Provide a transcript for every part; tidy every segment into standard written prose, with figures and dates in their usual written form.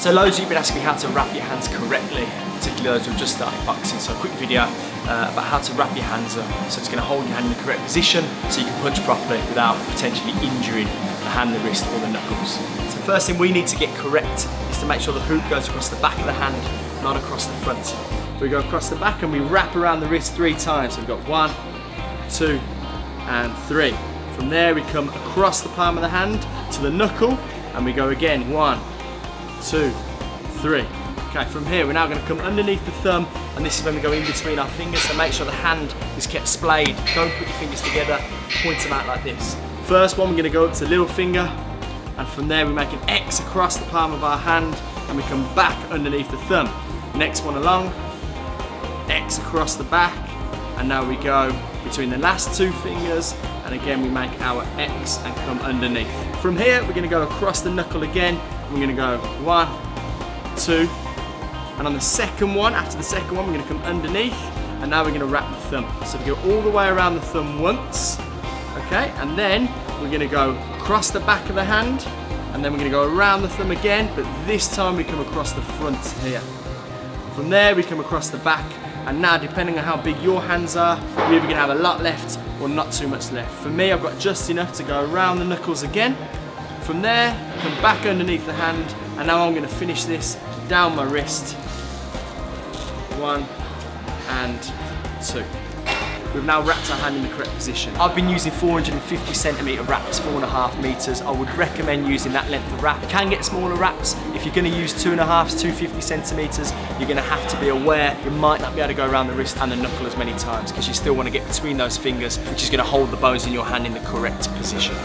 So loads of you have been asking me how to wrap your hands correctly, particularly those who have just started boxing. So a quick video about how to wrap your hands up. So it's going to hold your hand in the correct position so you can punch properly without potentially injuring the hand, the wrist or the knuckles. So the first thing we need to get correct is to make sure the hoop goes across the back of the hand, not across the front. So we go across the back and we wrap around the wrist 3 times. So we've got 1, 2 and 3. From there we come across the palm of the hand to the knuckle and we go again 1, 2, 3. Okay, from here we're now going to come underneath the thumb, and this is when we go in between our fingers, so make sure the hand is kept splayed. Don't put your fingers together, point them out like this. First one, we're going to go up to the little finger, and from there we make an X across the palm of our hand and we come back underneath the thumb. Next one along, X across the back, and now we go between the last 2 fingers, and again we make our X and come underneath. From here we're going to go across the knuckle again. We're going to go 1, 2, and on the second one, after the second one, we're going to come underneath, and now we're going to wrap the thumb. So we go all the way around the thumb once, okay, and then we're going to go across the back of the hand, and then we're going to go around the thumb again, but this time we come across the front here. From there we come across the back, and now depending on how big your hands are, you're either going to have a lot left or not too much left. For me, I've got just enough to go around the knuckles again. From there, come back underneath the hand, and now I'm going to finish this down my wrist. 1 and 2. We've now wrapped our hand in the correct position. I've been using 450 centimetre wraps, 4.5 metres. I would recommend using that length of wrap. You can get smaller wraps. If you're going to use 2.5s, 250 centimetres, you're going to have to be aware you might not be able to go around the wrist and the knuckle as many times, because you still want to get between those fingers, which is going to hold the bones in your hand in the correct position.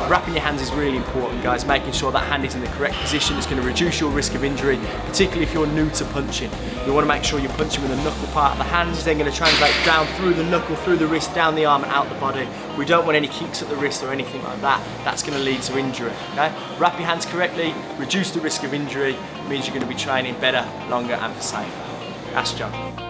Wrapping your hands is really important, guys. Making sure that hand is in the correct position is going to reduce your risk of injury, particularly if you're new to punching. You want to make sure you're punching with the knuckle part of the hand, is then going to translate down through the knuckle, through the wrist, down the arm and out the body. We don't want any kinks at the wrist or anything like that. That's going to lead to injury, okay? Wrap your hands correctly, reduce the risk of injury, means you're going to be training better, longer and for safer. That's John.